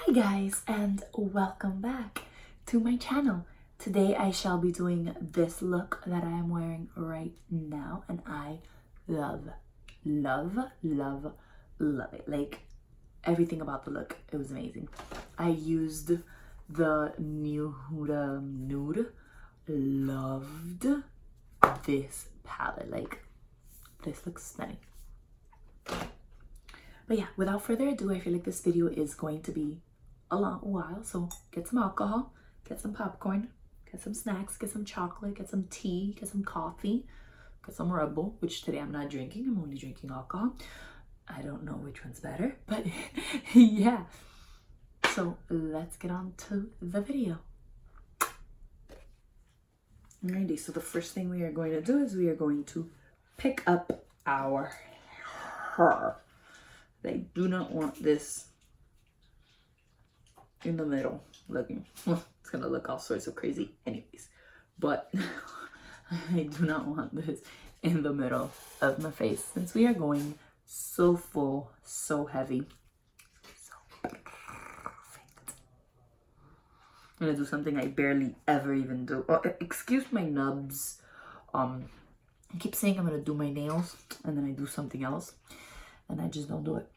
Hi guys, and welcome back to my channel. Today I shall be doing this look that I am wearing right now, and I love it. Like, everything about the look, it was amazing. I used the new Huda Nude. Loved this palette. Like, this looks stunning. But yeah, without further ado, I feel like this video is going to be a long while. So get some alcohol, get some popcorn, get some snacks, get some chocolate, get some tea, get some coffee, get some Red Bull, which today I'm not drinking. I'm only drinking alcohol. I don't know which one's better, but yeah. So let's get on to the video. Alrighty, so the first thing we are going to do is we are going to pick up our hair. I do not want this in the middle looking. It's gonna look all sorts of crazy anyways, but I do not want this in the middle of my face since we are going so full, so heavy, so perfect. I'm gonna do something I barely ever even do. Oh, excuse my nubs. I keep saying I'm gonna do my nails and then I do something else and I just don't do it.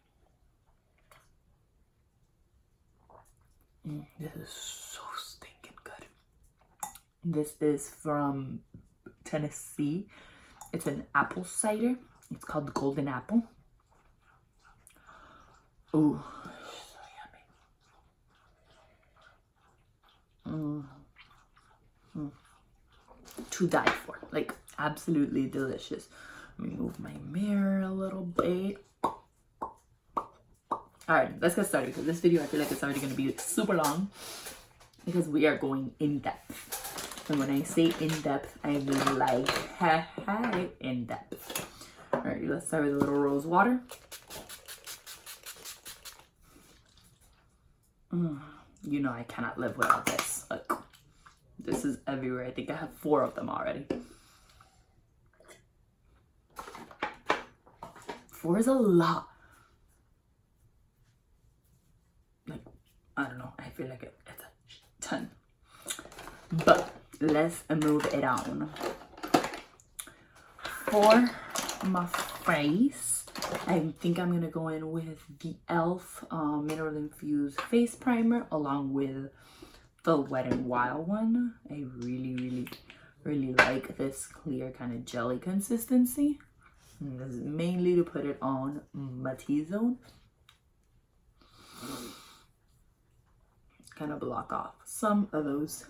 This is so stinking good. This is from Tennessee. It's an apple cider. It's called the Golden Apple. Ooh, so yummy. To die for. Like, absolutely delicious. Let me move my mirror a little bit. Alright, let's get started because this video I feel like it's already going to be super long because we are going in depth. And when I say in depth, I mean like in depth. Alright, let's start with a little rose water. You know I cannot live without this. Look, this is everywhere. I think I have 4 of them already. 4 is a lot. Like, I don't know. I feel like it's a ton. But let's move it on. For my face, I think I'm going to go in with the e.l.f. Mineral Infused Face Primer along with the Wet n Wild one. I really like this clear kind of jelly consistency. And this is mainly to put it on my T-zone. Kind of block off some of those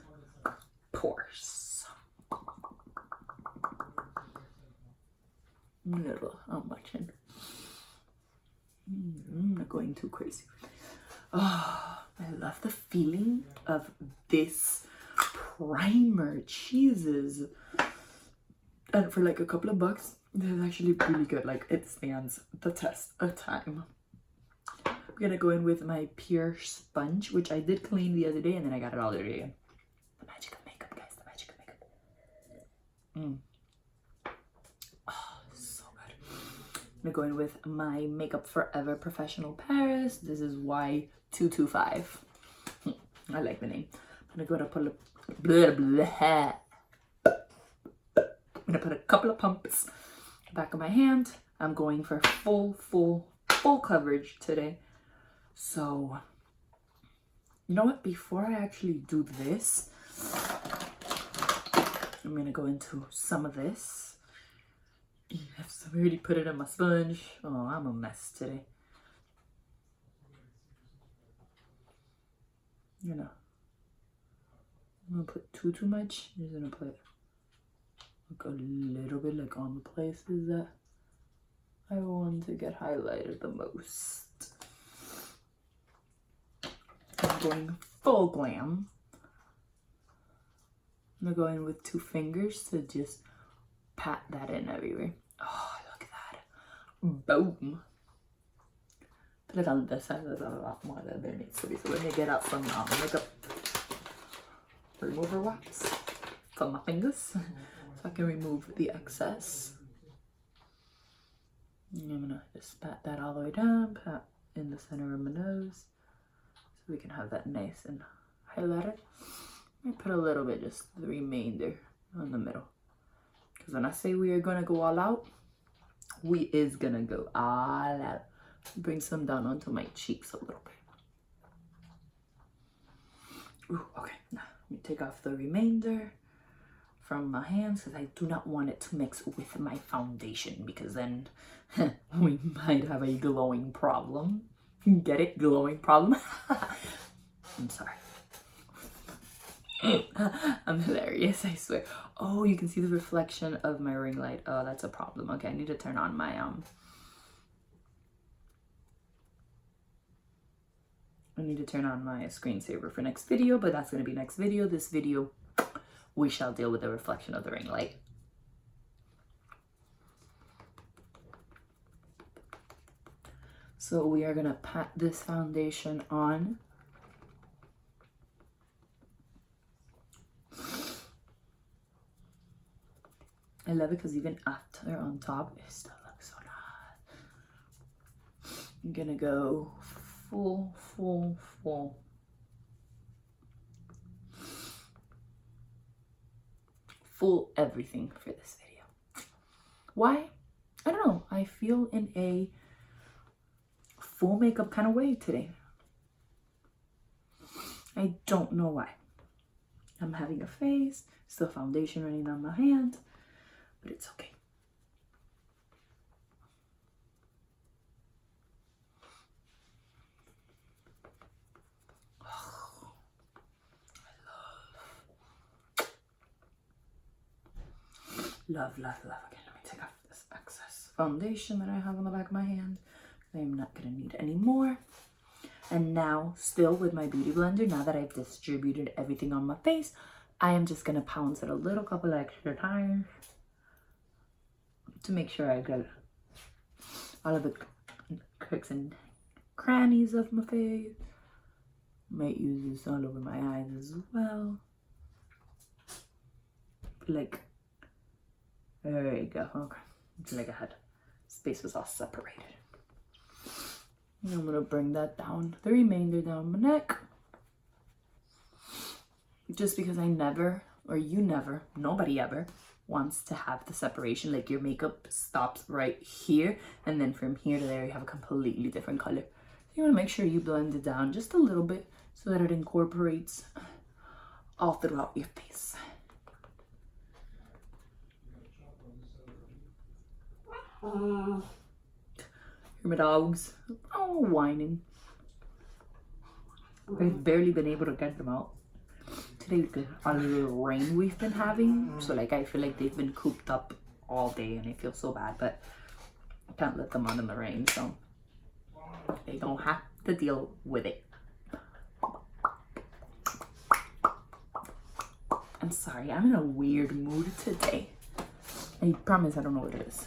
pores. Little, how much in? I'm not going too crazy. Oh, I love the feeling of this primer. Jesus. And for like a couple of bucks, this is actually really good. Like, it stands the test of time. I'm gonna go in with my Pure Sponge, which I did clean the other day and then I got it all dirty again. The magic of makeup, guys. The magic of makeup. Oh, so good. I'm gonna go in with my Makeup Forever Professional Paris. This is Y225. I like the name. I'm gonna put a couple of pumps in the back of my hand. I'm going for full coverage today. So, you know what? Before I actually do this, I'm gonna go into some of this. Yes, I already put it on my sponge. Oh, I'm a mess today. You know, I'm gonna put too much. I'm just gonna put like a little bit, like on the places that I want to get highlighted the most. I'm going full glam. I'm gonna go in with 2 fingers to just pat that in everywhere. Oh, look at that. Boom. Put it on this side. There's a lot more than there needs to be. So let me get out some makeup remover wax from my fingers so I can remove the excess. And I'm gonna just pat that all the way down, pat in the center of my nose. we can have that nice and highlighted. I put a little bit, just the remainder on the middle. Because when I say we are gonna go all out, we is gonna go all out. Bring some down onto my cheeks a little bit. Ooh, okay, now let me take off the remainder from my hands because I do not want it to mix with my foundation, because then we might have a glowing problem. Get it? Glowing problem? I'm sorry. I'm hilarious, I swear. Oh, you can see the reflection of my ring light. Oh, that's a problem. Okay, I need to turn on my screensaver for next video, but that's going to be next video. This video, we shall deal with the reflection of the ring light. So we are going to pat this foundation on. I love it because even after on top, it still looks so nice. I'm going to go full. Full everything for this video. Why? I don't know. I feel in a full makeup kind of way today. I don't know why. I'm having a face, still foundation running on my hand, but it's okay. Love. Okay, let me take off this excess foundation that I have on the back of my hand. I'm not gonna need any more. And now, still with my beauty blender, now that I've distributed everything on my face, I am just gonna pounce it a little couple extra times to make sure I get all of the crooks and crannies of my face. Might use this all over my eyes as well. Like, there you go. Okay, it's like I had space was all separated. And I'm gonna bring that down, the remainder down my neck. Just because I never, or you never, nobody ever wants to have the separation. Like your makeup stops right here, and then from here to there you have a completely different color. So you wanna make sure you blend it down just a little bit so that it incorporates all throughout your face. Hear my dogs. Oh, whining. I've barely been able to get them out today because all the rain we've been having. So like I feel like they've been cooped up all day and I feel so bad, but I can't let them out in the rain, so they don't have to deal with it. I'm sorry, I'm in a weird mood today. I promise I don't know what it is.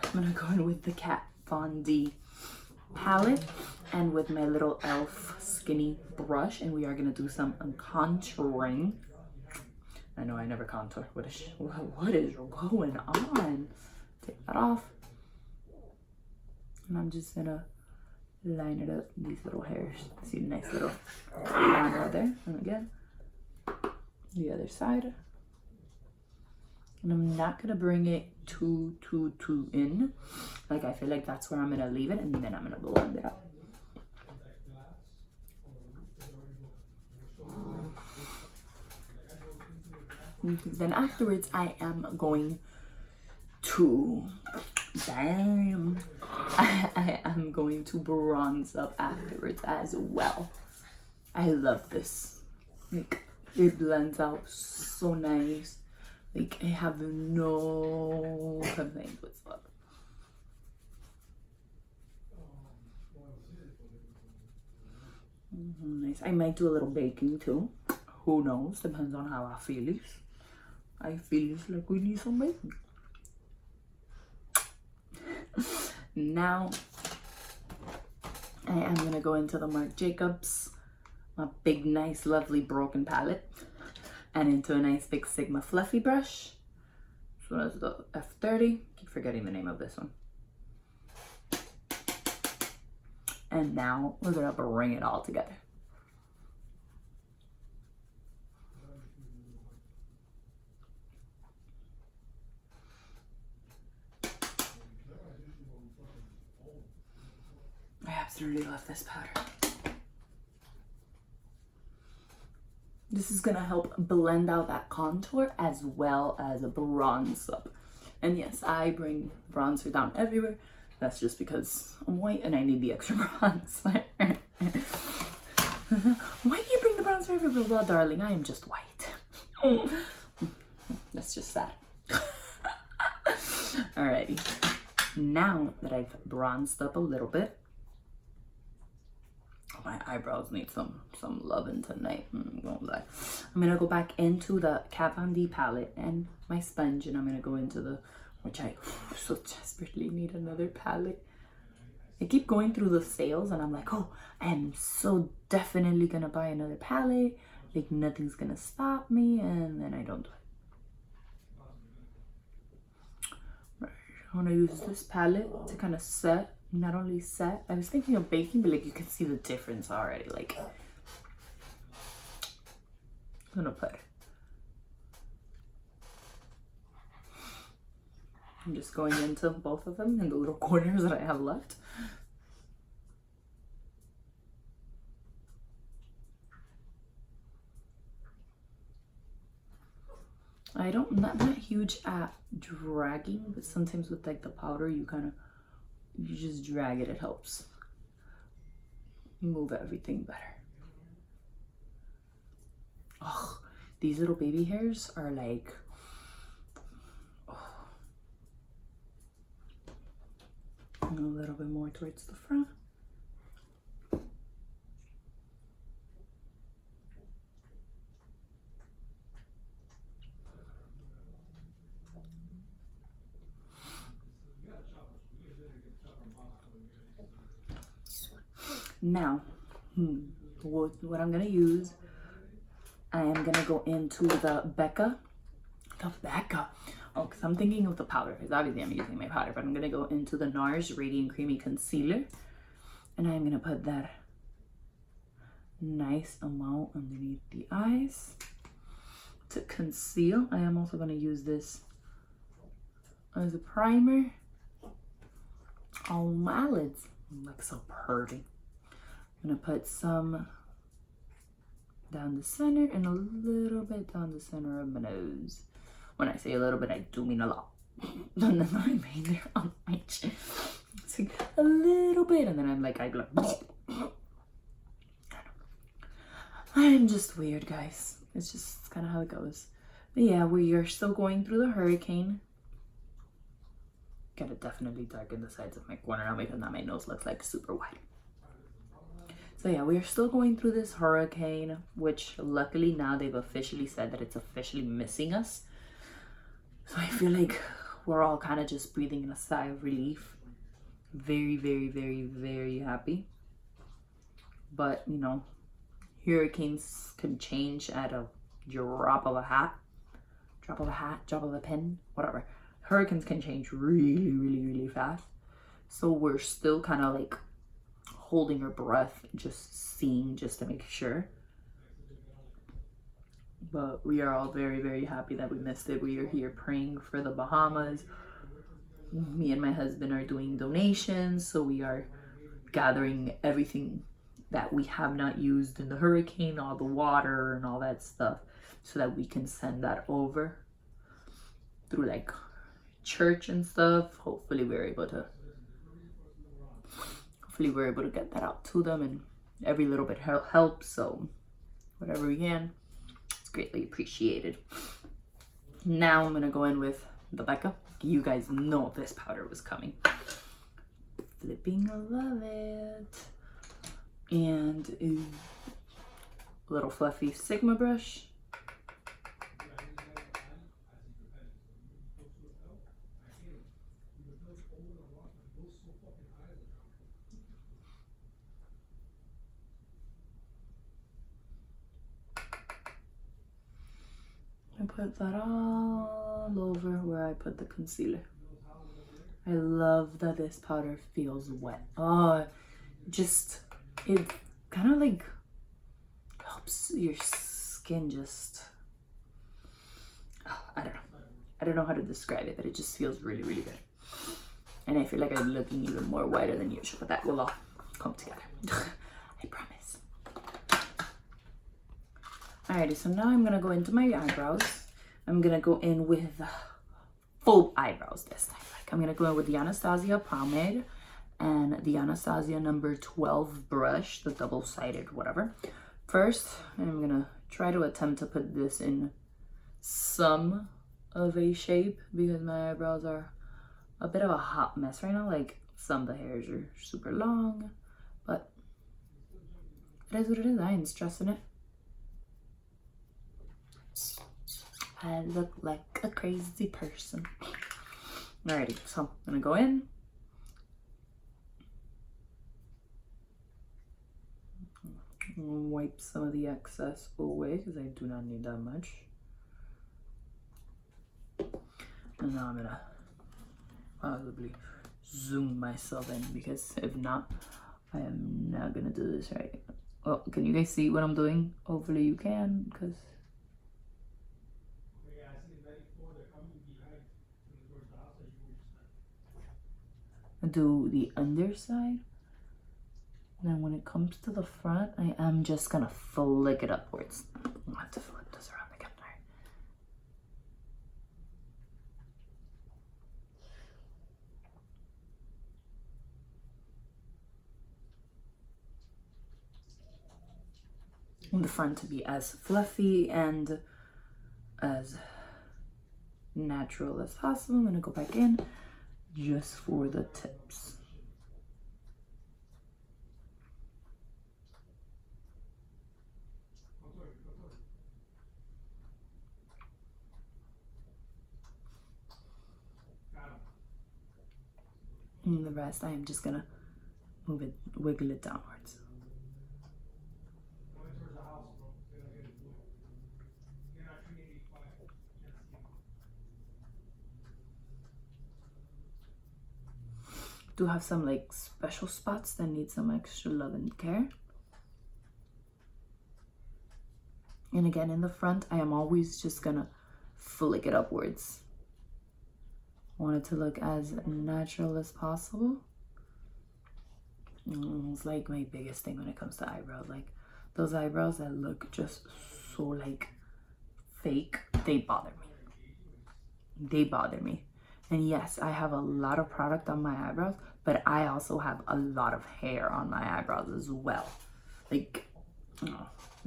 I'm gonna go in with the Kat Von D palette and with my little e.l.f. skinny brush, and we are gonna do some contouring. I know I never contour. What is going on? Take that off. And I'm just gonna line it up, these little hairs. See a nice little line right there. And again, the other side. And I'm not gonna bring it too in. Like I feel like that's where I'm gonna leave it, and then I'm gonna blend it up. Then afterwards I am going to I am going to bronze up afterwards as well. I love this. Like it blends out so nice. Like I have no complaints whatsoever. Nice. I might do a little baking too. Who knows? Depends on how I feel it. I feel like we need some baking. Now I am gonna go into the Marc Jacobs, my big, nice, lovely broken palette, and into a nice big Sigma fluffy brush. So that's the F30. Keep forgetting the name of this one. And now we're gonna bring it all together. I absolutely love this powder. This is gonna help blend out that contour as well as bronze up. And yes, I bring bronzer down everywhere. That's just because I'm white and I need the extra bronzer. Why do you bring the bronzer everywhere? Well, darling, I am just white. That's just sad. Alrighty. Now that I've bronzed up a little bit, my eyebrows need some loving tonight. I'm gonna go back into the Kat Von D palette and my sponge, and I'm gonna go into the, which I so desperately need another palette. I keep going through the sales and I'm like, oh, I am so definitely gonna buy another palette. Like nothing's gonna stop me, and then I don't do it. I'm gonna use this palette to kind of set. Not only set, I was thinking of baking, but like you can see the difference already. Like I'm gonna put, I'm just going into both of them in the little corners that I have left. I'm not huge at dragging, but sometimes with like the powder you just drag it, it helps move everything better. Oh, these little baby hairs are like, oh. A little bit more towards the front. Now, what I'm gonna use, I am gonna go into the Becca. Oh, because I'm thinking of the powder, because obviously I'm using my powder, but I'm gonna go into the NARS Radiant Creamy Concealer, and I'm gonna put that nice amount underneath the eyes to conceal. I am also gonna use this as a primer on my eyelids. Like so pretty. I'm gonna put some down the center and a little bit down the center of my nose. When I say a little bit, I do mean a lot. And then I made there on my chin. It's like a little bit, and then I'm like, I'm just weird, guys. It's just kind of how it goes. But yeah, we are still going through the hurricane. Gotta definitely darken the sides of my corner now because now my nose looks like super white. So yeah, we are still going through this hurricane, which luckily now they've officially said that it's officially missing us. So I feel like we're all kind of just breathing in a sigh of relief. Very, very, very, very happy. But, you know, hurricanes can change at a drop of a hat. Drop of a pen, whatever. Hurricanes can change really, really, really fast. So we're still kind of like holding our breath, just seeing, just to make sure. But we are all very, very happy that we missed it. We are here praying for the Bahamas. Me and my husband are doing donations, so we are gathering everything that we have not used in the hurricane, all the water and all that stuff, so that we can send that over through like church and stuff. Hopefully we're able to get that out to them, and every little bit helps, so whatever we can, it's greatly appreciated. Now I'm gonna go in with the Becca. You guys know this powder was coming. Flipping love it. And a little fluffy Sigma brush. I put that all over where I put the concealer. I love that this powder feels wet. Oh, just, it kind of like helps your skin just, I don't know. I don't know how to describe it, but it just feels really, really good. And I feel like I'm looking even more whiter than usual, but that will all come together. I promise. Alrighty, so now I'm gonna go into my eyebrows. I'm gonna go in with full eyebrows this time. Like, I'm gonna go in with the Anastasia pomade and the Anastasia number 12 brush, the double-sided whatever. First, I'm gonna try to attempt to put this in some of a shape because my eyebrows are a bit of a hot mess right now. Like, some of the hairs are super long, but it is what it is. I ain't stressing it. I look like a crazy person. Alrighty, so I'm gonna go in. Wipe some of the excess away because I do not need that much. And now I'm gonna probably zoom myself in because if not, I am not gonna do this right. Oh, can you guys see what I'm doing? Hopefully you can, because do the underside. And then when it comes to the front, I am just gonna flick it upwards. I'll have to flip this around again. In the front to be as fluffy and as natural as possible. I'm gonna go back in just for the tips. And the rest, I am just gonna move it, wiggle it downwards. Do have some like special spots that need some extra love and care. And again, in the front, I am always just gonna flick it upwards. I want it to look as natural as possible. It's like my biggest thing when it comes to eyebrows. Like those eyebrows that look just so like fake, they bother me. They bother me. And yes, I have a lot of product on my eyebrows, but I also have a lot of hair on my eyebrows as well. Like,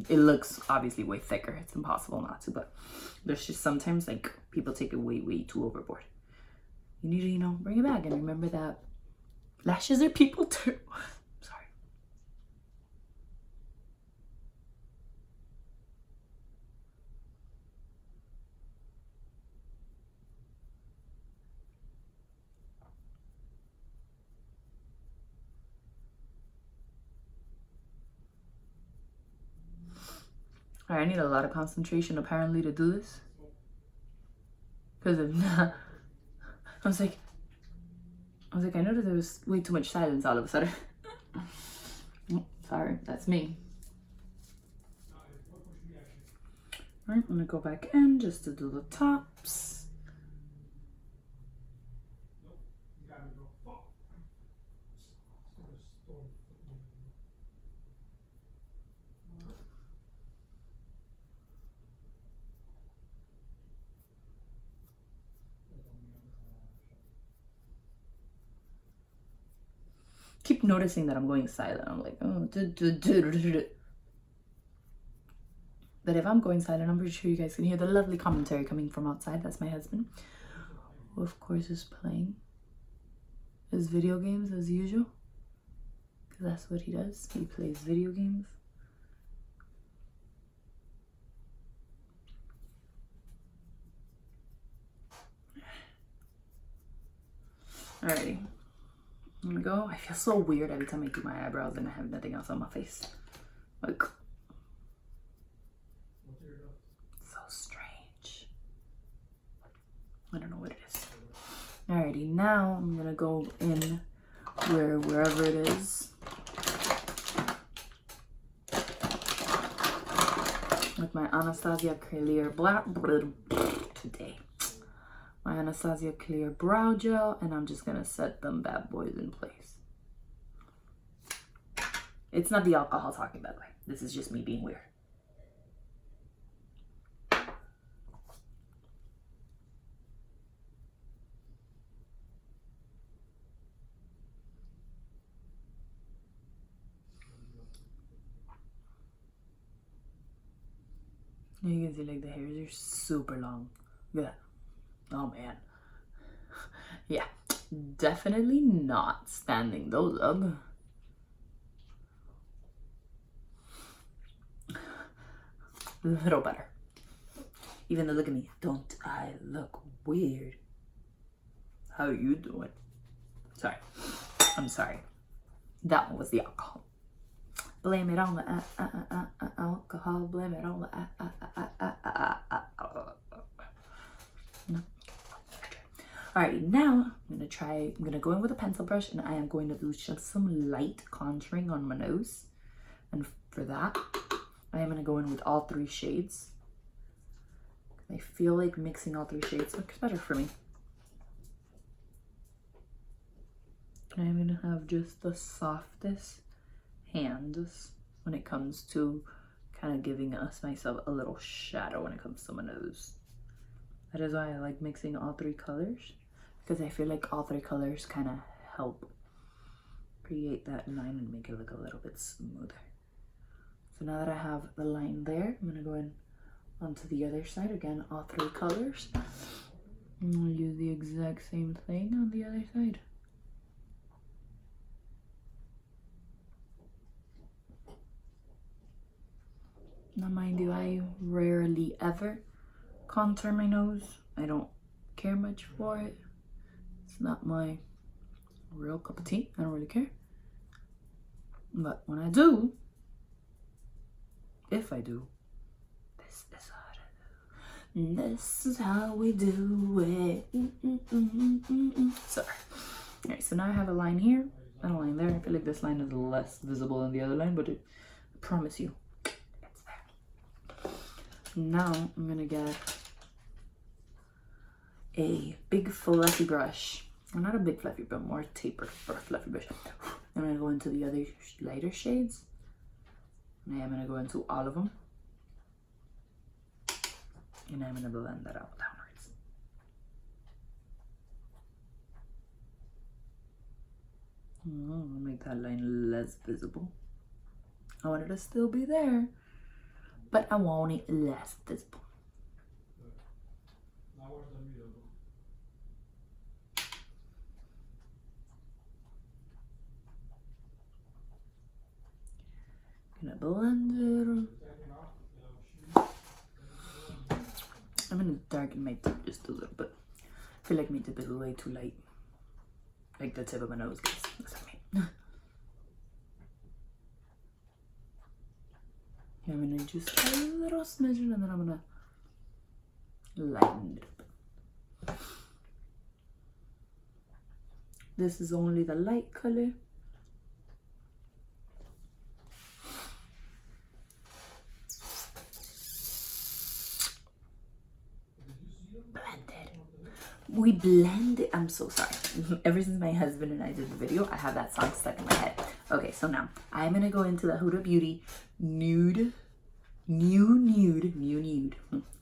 it looks obviously way thicker. It's impossible not to, but there's just sometimes like people take it way, way too overboard. You need to, you know, bring it back and remember that lashes are people too. Sorry. All right, I need a lot of concentration apparently to do this. Because if not, I was like, I noticed there was way too much silence all of a sudden. Sorry, that's me. All right, I'm gonna go back in just to do the tops. Keep noticing that I'm going silent. I'm like, oh, but if I'm going silent, I'm pretty sure you guys can hear the lovely commentary coming from outside. That's my husband, who of course is playing his video games as usual, because that's what he does. He plays video games. Alrighty. I'm gonna go. I feel so weird every time I do my eyebrows and I have nothing else on my face. Like, so strange. I don't know what it is. Alrighty, now I'm gonna go in wherever it is. with my Anastasia Clear Black today. My Anastasia Clear Brow Gel, and I'm just gonna set them bad boys in place. It's not the alcohol talking, by the way. This is just me being weird. You can see like the hairs are super long. Look at that. Oh man. Yeah, definitely not standing those up. A little better. Even though, look at me, don't I look weird? How you doing? Sorry, I'm sorry. That one was the alcohol. Blame it on the alcohol. Blame it on the no. Alright, now I'm gonna go in with a pencil brush, and I am going to do just some light contouring on my nose. And for that, I am gonna go in with all 3 shades. I feel like mixing all 3 shades looks better for me. I'm gonna have just the softest hands when it comes to kind of giving myself a little shadow when it comes to my nose. That is why I like mixing all 3 colors, because I feel like all 3 colors kind of help create that line and make it look a little bit smoother. So now that I have the line there, I'm gonna go in onto the other side again, all 3 colors. And we'll use the exact same thing on the other side. Now mind you, I rarely ever contour my nose. I don't care much for it. It's not my real cup of tea. I don't really care. But when I do, if I do, this is how I do. This is how we do it. Sorry. Alright, so now I have a line here and a line there. I feel like this line is less visible than the other line, but I promise you, it's there. Now I'm gonna get a big fluffy brush. Or not a big fluffy, but more tapered fluffy brush. I'm gonna go into the other lighter shades. And I'm gonna go into all of them. And I'm gonna blend that out downwards. I'll make that line less visible. I want it to still be there, but I want it less visible. Gonna blend it. I'm gonna darken my tip just a little bit. I feel like my tip is way too light. Like the tip of my nose, guys. That's what I mean. I'm gonna just a little smidgen, and then I'm gonna lighten it up. This is only the light color. We blend it. I'm so sorry. Ever since my husband and I did the video, I have that song stuck in my head. Okay, so now I'm gonna go into the Huda Beauty nude. I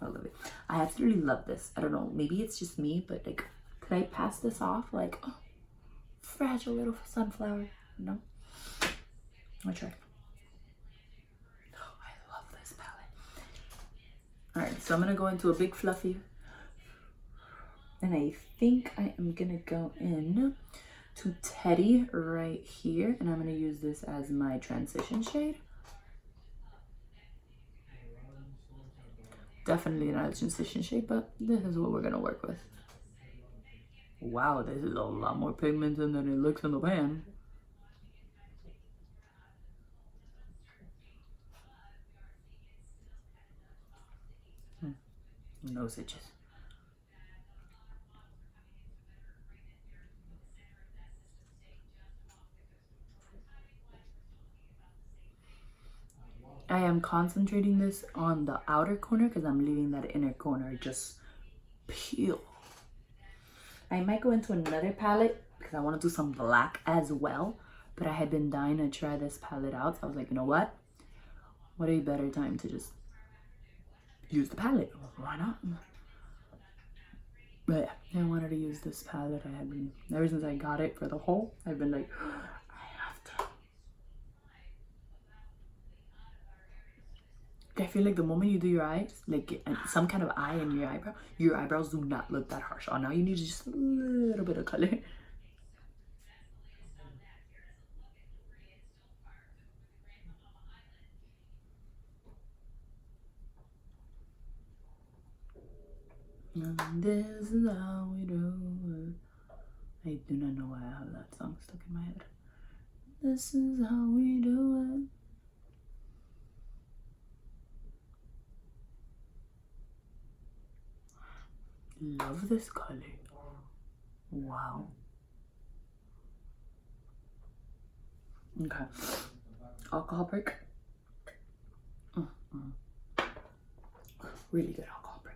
love it. I absolutely love this. I don't know, maybe it's just me, but like, could I pass this off like, oh, fragile little sunflower? No, I'll try. Oh, I love this palette. All right, so I'm gonna go into a big fluffy. And I think I am gonna go in to Teddy right here, and I'm gonna use this as my transition shade. Definitely not a transition shade, but this is what we're gonna work with. Wow, this is a lot more pigmented than it looks in the pan. No stitches. I am concentrating this on the outer corner because I'm leaving that inner corner just peel. I might go into another palette because I want to do some black as well. But I had been dying to try this palette out. So I was like, you know what? What a better time to just use the palette. Why not? But yeah, I wanted to use this palette. I had been, ever since I got it for the haul, I've been like, I have to. I feel like the moment you do your eyes, like some kind of eye in your eyebrows do not look that harsh. Oh, now you need just a little bit of color. And this is how we do it. I do not know why I have that song stuck in my head. This is how we do it. Love this color. Wow. Okay. Alcohol break. Really good alcohol break.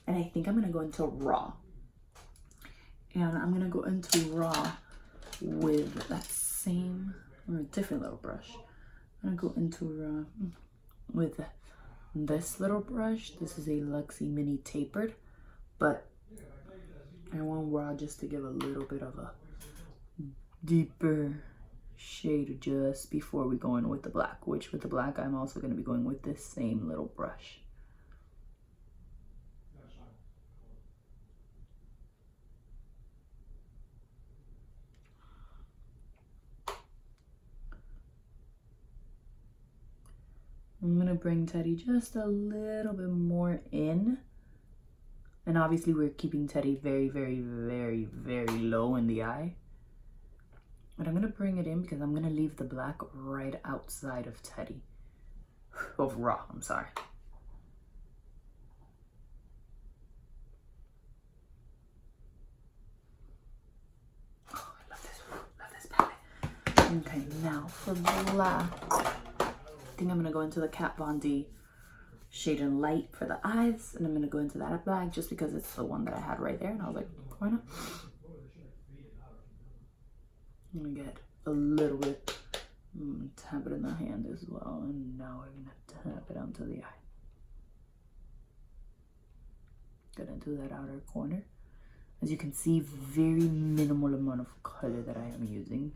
And I think I'm going to go into raw. And I'm going to go into raw with that same, or a different little brush. I'm going to go into raw with this little brush. This is a Luxie Mini Tapered. But I want raw just to give a little bit of a deeper shade just before we go in with the black. Which with the black, I'm also going to be going with this same little brush. I'm going to bring Teddy just a little bit more in. And obviously we're keeping Teddy very, very, very, very low in the eye. But I'm going to bring it in because I'm going to leave the black right outside of Teddy. Of raw, I'm sorry. Oh, I love this palette. Okay, now for black. I think I'm going to go into the Kat Von D Shade and Light for the eyes. And I'm going to go into that black just because it's the one that I had right there. And I was like, why not? I'm going to get a little bit, tap it in the hand as well. And now we're going to tap it onto the eye. Gonna do that outer corner. As you can see, very minimal amount of color that I am using.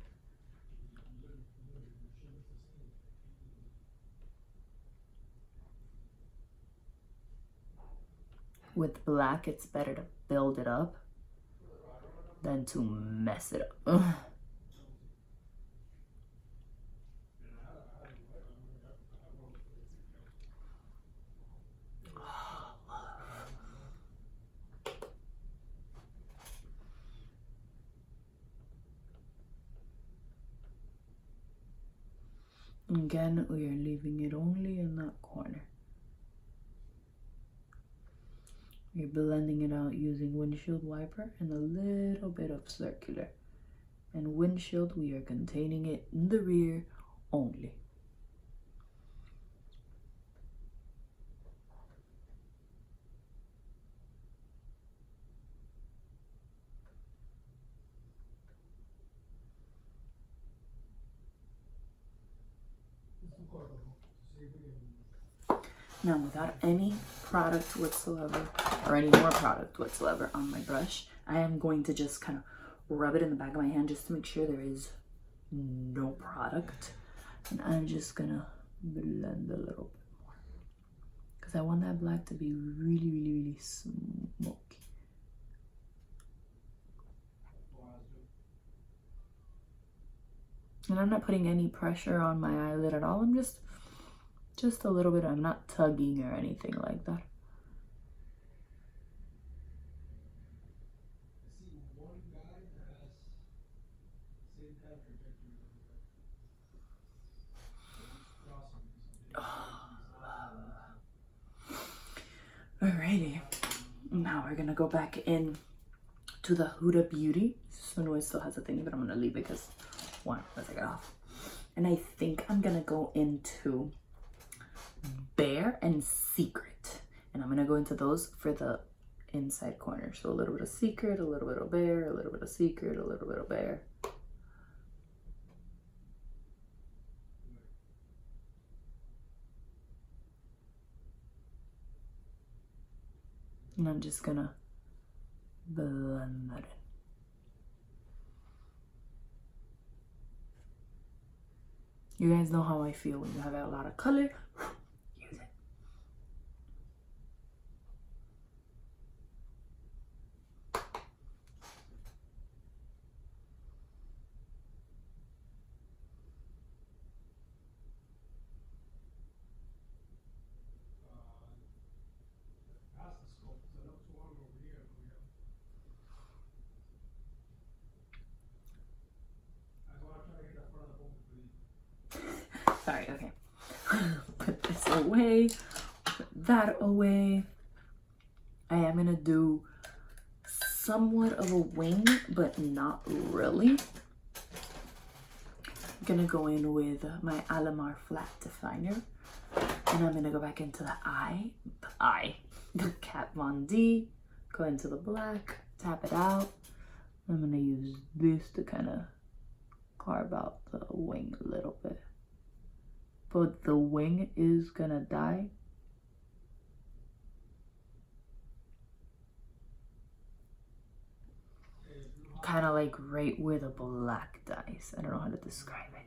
With black, it's better to build it up than to mess it up. Again, we are leaving it only in that corner. We're blending it out using windshield wiper and a little bit of circular. And windshield, we are containing it in the rear only. Now, without any product whatsoever, or any more product whatsoever on my brush, I am going to just kind of rub it in the back of my hand just to make sure there is no product. And I'm just gonna blend a little bit more because I want that black to be really, really, really smoky. And I'm not putting any pressure on my eyelid at all. I'm just a little bit. I'm not tugging or anything like that. Alrighty, now we're gonna go back in to the Huda Beauty. So no, it still has a thing, but I'm gonna leave it because one, let's take it off. And I think I'm gonna go into Bear and Secret. And I'm going to go into those for the inside corner. So a little bit of Secret, a little bit of Bear, a little bit of Secret, a little bit of Bear. And I'm just going to blend that in. You guys know how I feel when you have a lot of color. Use it. Sorry, okay. Put this away, put that away. I am gonna do somewhat of a wing, but not really. I'm gonna go in with my Alamar flat definer, and I'm gonna go back into the the Kat Von D, go into the black, tap it out. I'm gonna use this to kind of carve out the wing a little bit. But the wing is gonna die. Kind of like right where the black dies. I don't know how to describe it.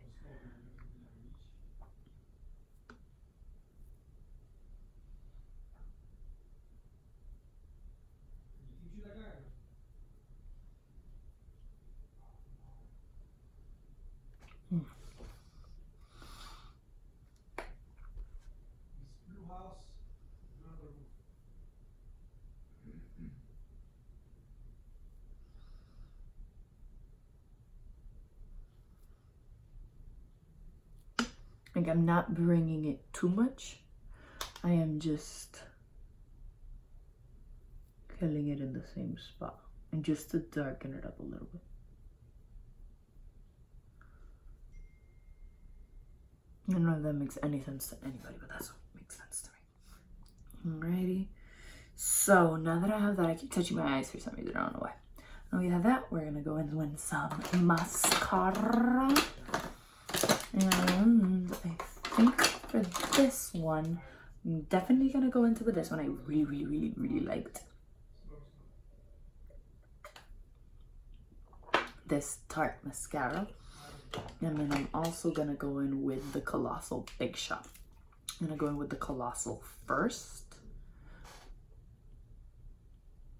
Like, I'm not bringing it too much. I am just killing it in the same spot. And just to darken it up a little bit. I don't know if that makes any sense to anybody, but that's what makes sense to me. Alrighty. So, now that I have that, I keep touching my eyes for some reason. I don't know why. Now we have that. We're going to go in with some mascara. And I think for this one, I'm definitely gonna go into with this one. I really liked this Tarte mascara. And then I'm also gonna go in with the Colossal Big Shot. I'm gonna go in with the Colossal first.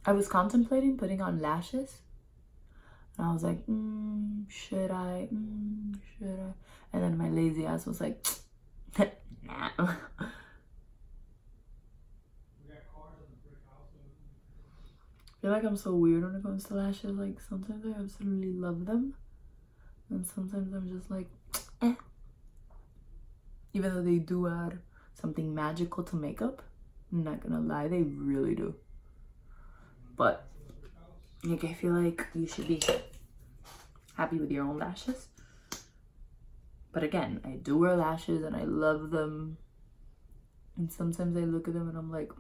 I was contemplating putting on lashes. And I was like, should I? Should I? And then my lazy ass was like, nah. I feel like I'm so weird when it comes to lashes. Like, sometimes I absolutely love them. And sometimes I'm just like, eh. Even though they do add something magical to makeup, I'm not gonna lie, they really do. But, like, I feel like you should be happy with your own lashes. But again, I do wear lashes and I love them. And sometimes I look at them and I'm like,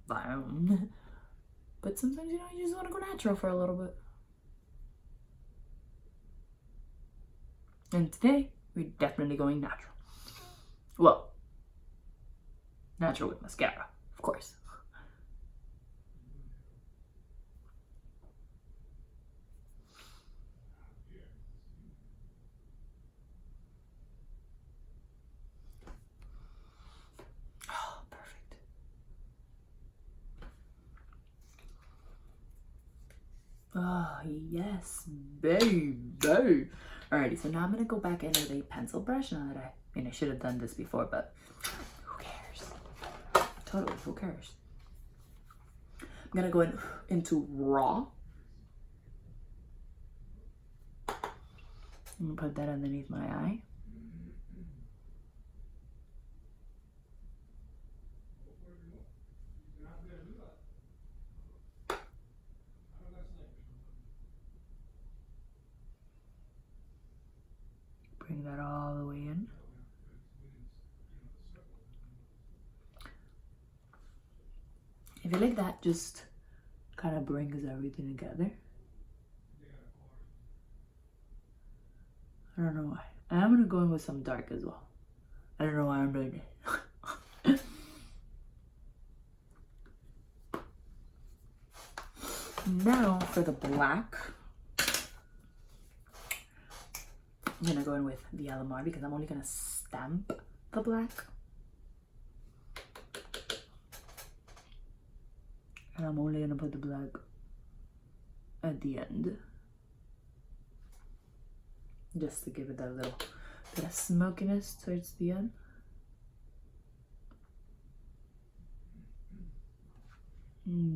bam. But sometimes, you know, you just want to go natural for a little bit. And today, we're definitely going natural. Well, natural with mascara, of course. Oh, perfect. Oh, yes, baby. Alrighty, so now I'm going to go back in with a pencil brush. Now that I should have done this before, but who cares? Totally, who cares? I'm going to go into Raw. I'm going to put that underneath my eye. Bring that all the way in. I feel like that just kind of brings everything together. I don't know why. I'm gonna go in with some dark as well. I don't know why I'm doing it. Now for the black, I'm gonna go in with the Alamar because I'm only gonna stamp the black. And I'm only gonna put the black at the end. Just to give it that little bit of smokiness towards the end.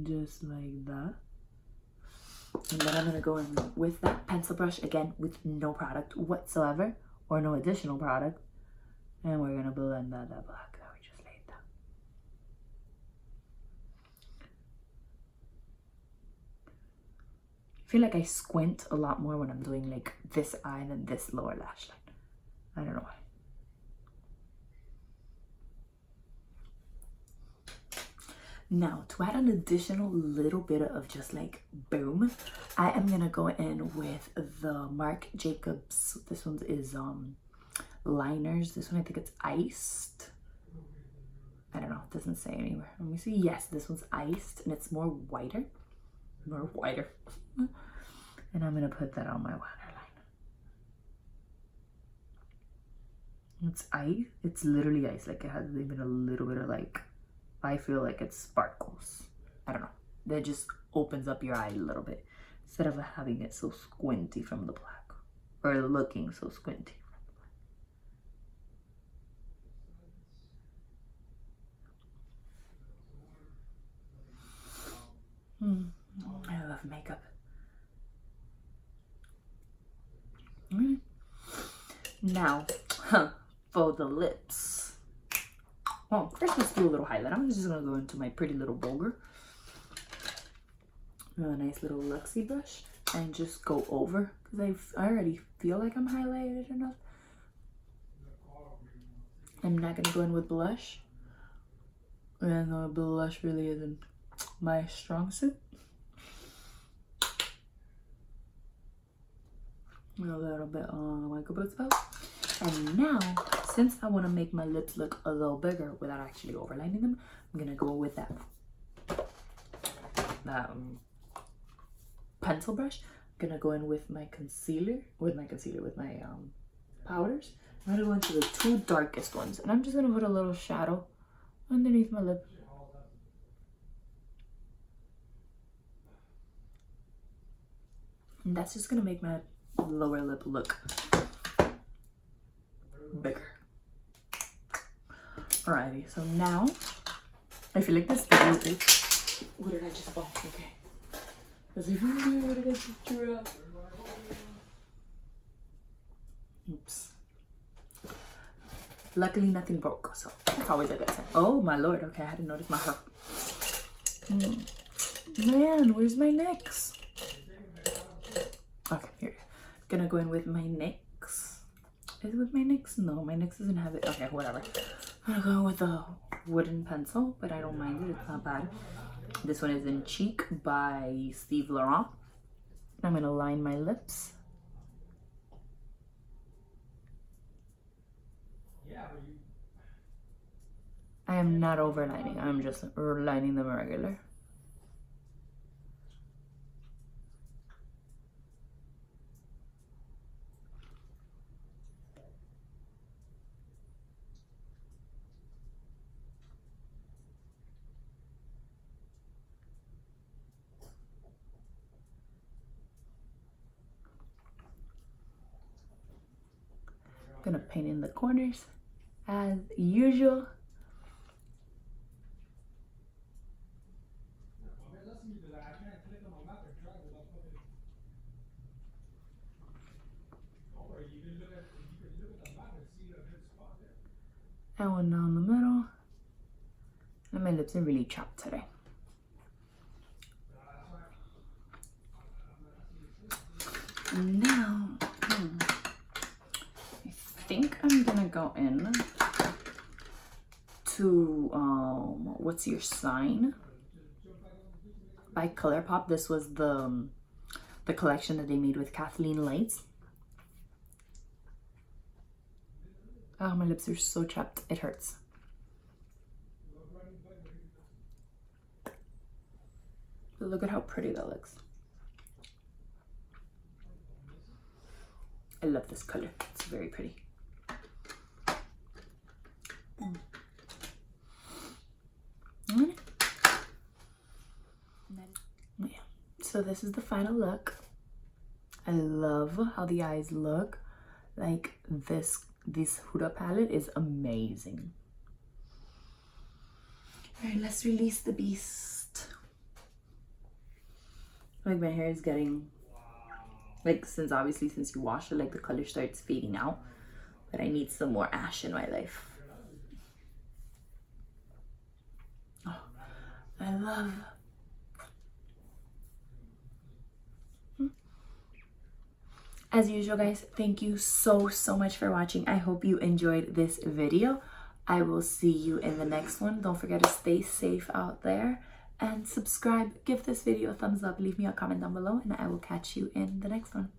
Just like that. And then I'm gonna go in with that pencil brush again with no product whatsoever or no additional product. And we're gonna blend that black that we just laid down. I feel like I squint a lot more when I'm doing like this eye than this lower lash line. I don't know why. Now, to add an additional little bit of just like boom, I am gonna go in with the Marc Jacobs. This one is liners. This one I think it's iced. I don't know, it doesn't say anywhere. Let me see. Yes, this one's iced and it's more whiter. More whiter. And I'm gonna put that on my waterline. It's ice. It's literally ice. Like it has even a little bit of like, I feel like it sparkles. I don't know. That just opens up your eye a little bit instead of having it so squinty from the black, or looking so squinty. I love makeup. Now, for the lips. Well, first let's do a little highlight. I'm just gonna go into my pretty little bulgur. A nice little Luxie brush and just go over because I already feel like I'm highlighted enough. I'm not gonna go in with blush. And the blush really isn't my strong suit. A little bit on my Boots belt. And now, since I want to make my lips look a little bigger without actually overlining them, I'm gonna go with that pencil brush. I'm gonna go in with my concealer, with my powders. I'm gonna go into the two darkest ones, and I'm just gonna put a little shadow underneath my lip. And that's just gonna make my lower lip look bigger. Alrighty, so now I feel like this video is. What did I just fall? Okay. What did I just drop? Oops. Luckily, nothing broke, so that's always a good sign. Oh my lord! Okay, I hadn't noticed my hair. Man, where's my NYX? Okay, here. Gonna go in with my NYX. Is it with my NYX? No, my NYX doesn't have it. Okay, whatever. I'm gonna go with a wooden pencil, but I don't mind it. It's not bad. This one is in Cheek by Steve Laurent. I'm gonna line my lips. I am not overlining. I'm just lining them regular. Gonna paint in the corners as usual. And one down the middle. And my lips are really chapped today. Now, I think I'm gonna go in to what's your sign? by ColourPop. This was the collection that they made with Kathleen Lights. Oh, my lips are so chapped, it hurts. But look at how pretty that looks. I love this color, it's very pretty. Yeah. So this is the final look. I love how the eyes look. Like this Huda palette is amazing. All right, let's release the beast. Like my hair is getting, like, since you wash it, like the color starts fading out. But I need some more ash in my life. Oh, I love. As usual, guys, thank you so much for watching. I hope you enjoyed this video. I will see you in the next one. Don't forget to stay safe out there and subscribe. Give this video a thumbs up. Leave me a comment down below and I will catch you in the next one.